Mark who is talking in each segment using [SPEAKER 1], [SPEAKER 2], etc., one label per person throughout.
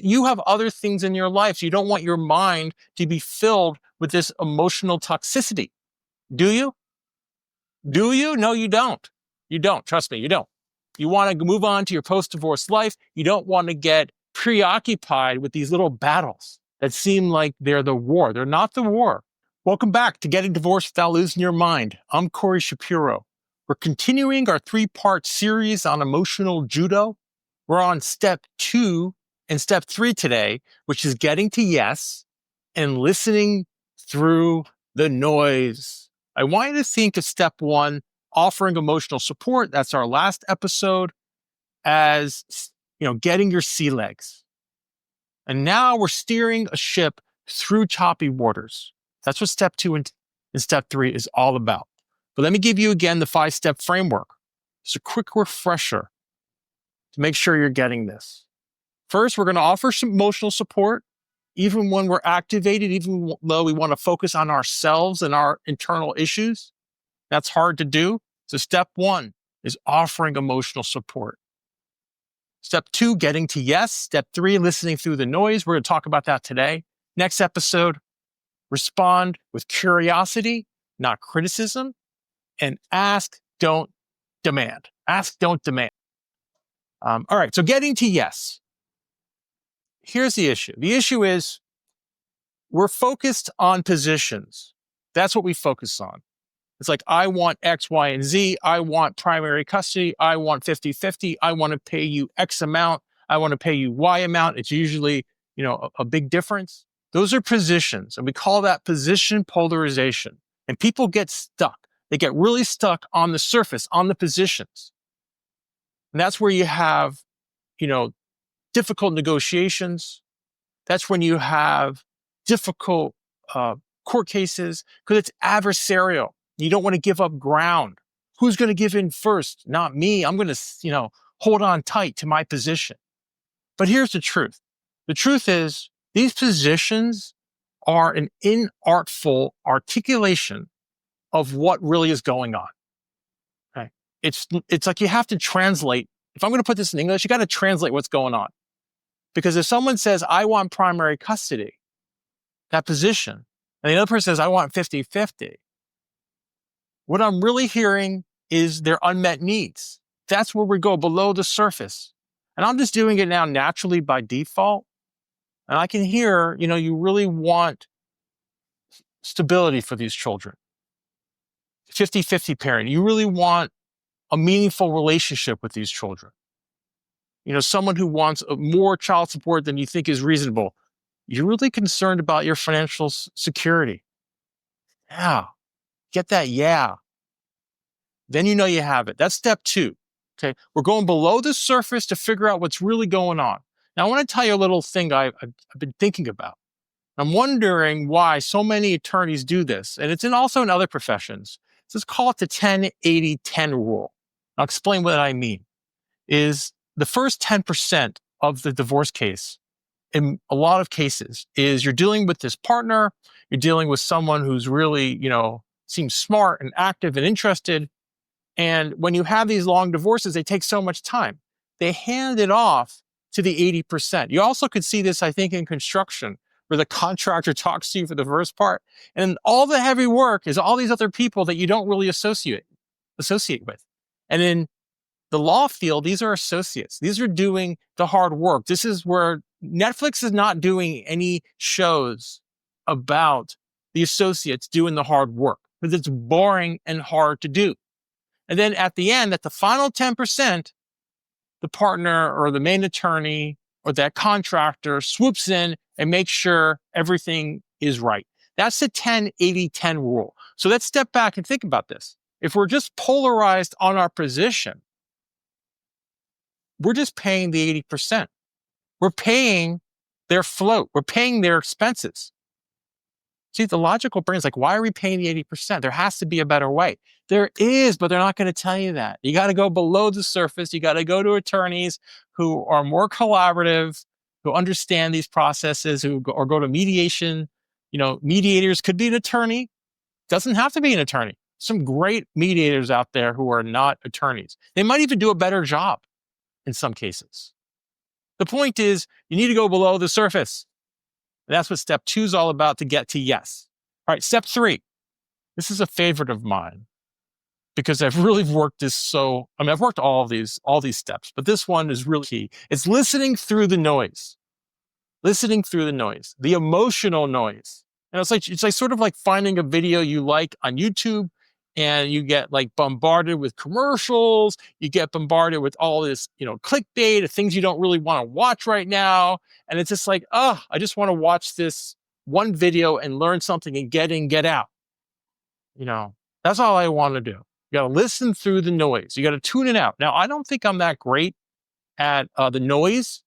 [SPEAKER 1] you have other things in your life. So you don't want your mind to be filled with this emotional toxicity. Do you? Do you? No, you don't. You don't. Trust me, you don't. You want to move on to your post-divorce life. You don't want to get preoccupied with these little battles that seem like they're the war. They're not the war. Welcome back to Getting Divorced Without Losing Your Mind. I'm Corey Shapiro. We're continuing our 3-part series on emotional judo. We're on step 2 and step 3 today, which is getting to yes and listening through the noise. I want you to think of step 1, offering emotional support. That's our last episode, as getting your sea legs. And now we're steering a ship through choppy waters. That's what step 2 and step 3 is all about. But let me give you again the 5-step framework. Just a quick refresher to make sure you're getting this. First, we're going to offer some emotional support, even when we're activated, even though we want to focus on ourselves and our internal issues. That's hard to do. So step 1 is offering emotional support. Step 2, getting to yes. Step 3, listening through the noise. We're going to talk about that today. Next episode, respond with curiosity, not criticism, and ask, don't demand. Ask, don't demand. All right, so getting to yes. Here's the issue. The issue is we're focused on positions. That's what we focus on. It's like, I want X, Y, and Z. I want primary custody. I want 50-50. I want to pay you X amount. I want to pay you Y amount. It's usually, a big difference. Those are positions, and we call that position polarization. And people get stuck. They get really stuck on the surface, on the positions. And that's where you have, difficult negotiations. That's when you have difficult court cases because it's adversarial. You don't want to give up ground. Who's going to give in first? Not me. I'm going to, hold on tight to my position. But here's the truth. The truth is these positions are an inartful articulation of what really is going on. Okay? It's like you have to translate. If I'm going to put this in English, you got to translate what's going on. Because if someone says, I want primary custody, that position, and the other person says, I want 50-50, what I'm really hearing is their unmet needs. That's where we go below the surface. And I'm just doing it now naturally by default. And I can hear, you really want stability for these children. 50-50 parent. You really want a meaningful relationship with these children. Someone who wants more child support than you think is reasonable. You're really concerned about your financial security. Yeah. Get that yeah. Then you have it. That's step 2. Okay. We're going below the surface to figure out what's really going on. Now, I want to tell you a little thing I've been thinking about. I'm wondering why so many attorneys do this. And it's also in other professions. So let's call it the 10-80-10 rule. I'll explain what I mean. Is the first 10% of the divorce case, in a lot of cases, is you're dealing with this partner, you're dealing with someone who's really, seems smart and active and interested. And when you have these long divorces, they take so much time. They hand it off to the 80%. You also could see this, I think, in construction, where the contractor talks to you for the first part. And all the heavy work is all these other people that you don't really associate with. And in the law field, these are associates. These are doing the hard work. This is where Netflix is not doing any shows about the associates doing the hard work because it's boring and hard to do. And then at the end, at the final 10%, the partner or the main attorney or that contractor swoops in and makes sure everything is right. That's the 10-80-10 rule. So let's step back and think about this. If we're just polarized on our position, we're just paying the 80%. We're paying their float. We're paying their expenses. See, the logical brain is like, why are we paying the 80%? There has to be a better way. There is, but they're not going to tell you that. You got to go below the surface. You got to go to attorneys who are more collaborative, who understand these processes, or go to mediation. Mediators could be an attorney. Doesn't have to be an attorney. Some great mediators out there who are not attorneys. They might even do a better job in some cases. The point is, you need to go below the surface. And that's what step 2 is all about to get to yes. All right, step 3. This is a favorite of mine because I've really worked I've worked all these steps, but this one is really key. It's listening through the noise. Listening through the noise, the emotional noise. And it's like sort of like finding a video you like on YouTube and you get like bombarded with commercials, you get bombarded with all this, clickbait of things you don't really want to watch right now. And it's just like, I just want to watch this one video and learn something and get in, get out. That's all I want to do. You got to listen through the noise. You got to tune it out. Now, I don't think I'm that great at the noise,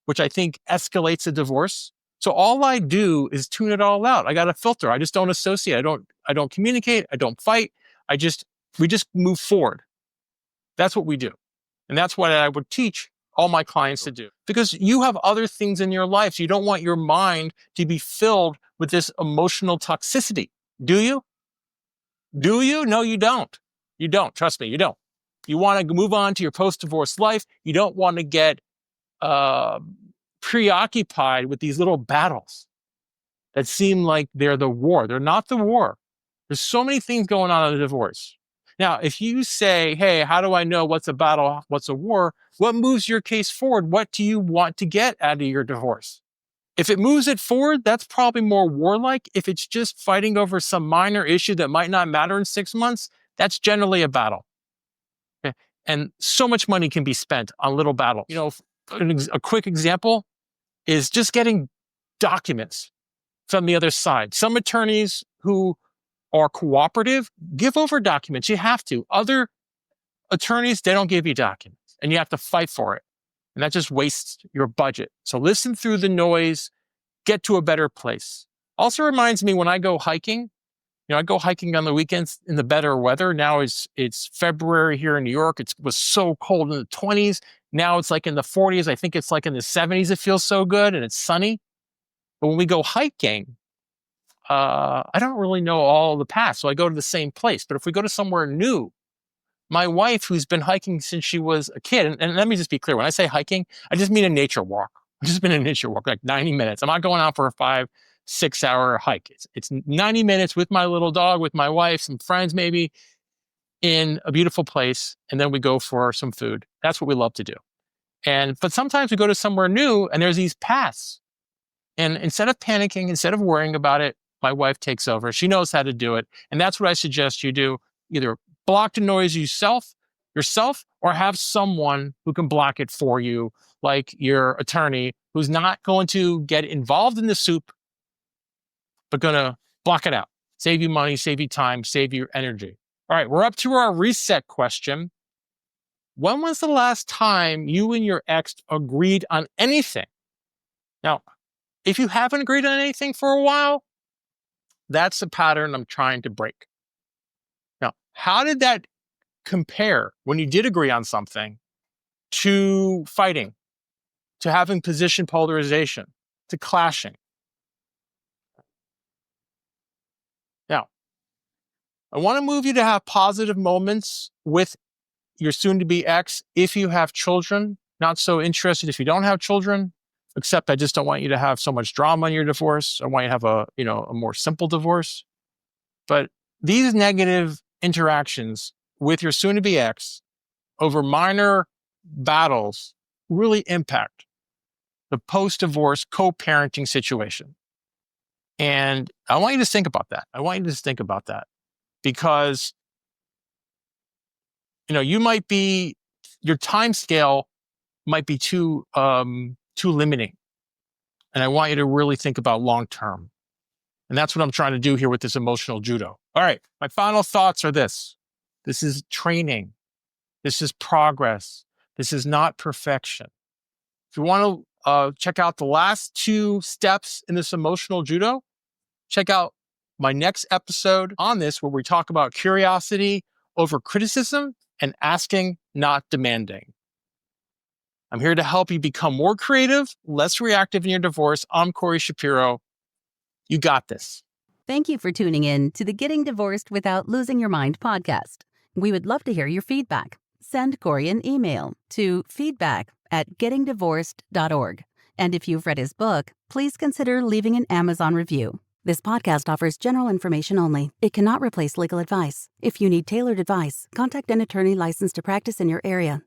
[SPEAKER 1] which I think escalates a divorce. So all I do is tune it all out. I got a filter. I just don't associate. I don't communicate. I don't fight. We just move forward. That's what we do. And that's what I would teach all my clients to do, because you have other things in your life. So you don't want your mind to be filled with this emotional toxicity. Do you? Do you? No, you don't. You don't. Trust me, you don't. You want to move on to your post-divorce life. You don't want to get preoccupied with these little battles that seem like they're the war. They're not the war. There's so many things going on in a divorce. Now, if you say, hey, how do I know what's a battle, what's a war? What moves your case forward? What do you want to get out of your divorce? If it moves it forward, that's probably more warlike. If it's just fighting over some minor issue that might not matter in 6 months, that's generally a battle. Okay? And so much money can be spent on little battles. A quick example is just getting documents from the other side. Some attorneys who are cooperative give over documents. You have to. Other attorneys, they don't give you documents and you have to fight for it. And that just wastes your budget. So listen through the noise, get to a better place. Also reminds me when I go hiking, I go hiking on the weekends in the better weather. Now it's February here in New York. It was so cold in the 20s. Now it's like in the 40s. I think it's like in the 70s. It feels so good and it's sunny. But when we go hiking, I don't really know all the paths. So I go to the same place. But if we go to somewhere new, my wife, who's been hiking since she was a kid, and let me just be clear, when I say hiking, I just mean a nature walk. I've just been a nature walk, like 90 minutes. I'm not going out for a 5-6 hour hike. It's 90 minutes with my little dog, with my wife, some friends maybe, in a beautiful place. And then we go for some food. That's what we love to do. But sometimes we go to somewhere new and there's these paths. And instead of panicking, instead of worrying about it, my wife takes over. She knows how to do it. And that's what I suggest you do. Either block the noise yourself, or have someone who can block it for you, like your attorney, who's not going to get involved in the soup, but going to block it out. Save you money, save you time, save you energy. All right, we're up to our reset question. When was the last time you and your ex agreed on anything? Now, if you haven't agreed on anything for a while, that's a pattern I'm trying to break. Now, how did that compare when you did agree on something to fighting, to having position polarization, to clashing? Now, I want to move you to have positive moments with your soon-to-be ex if you have children. Not so interested if you don't have children, except I just don't want you to have so much drama in your divorce. I want you to have a more simple divorce. But these negative interactions with your soon-to-be ex over minor battles really impact the post-divorce co-parenting situation. And I want you to think about that. Because, your time scale might be too limiting. And I want you to really think about long-term. And that's what I'm trying to do here with this emotional judo. All right, my final thoughts are this. This is training. This is progress. This is not perfection. If you want to check out the last 2 steps in this emotional judo, check out my next episode on this, where we talk about curiosity over criticism and asking, not demanding. I'm here to help you become more creative, less reactive in your divorce. I'm Corey Shapiro. You got this.
[SPEAKER 2] Thank you for tuning in to the Getting Divorced Without Losing Your Mind podcast. We would love to hear your feedback. Send Corey an email to feedback@gettingdivorced.org. And if you've read his book, please consider leaving an Amazon review. This podcast offers general information only. It cannot replace legal advice. If you need tailored advice, contact an attorney licensed to practice in your area.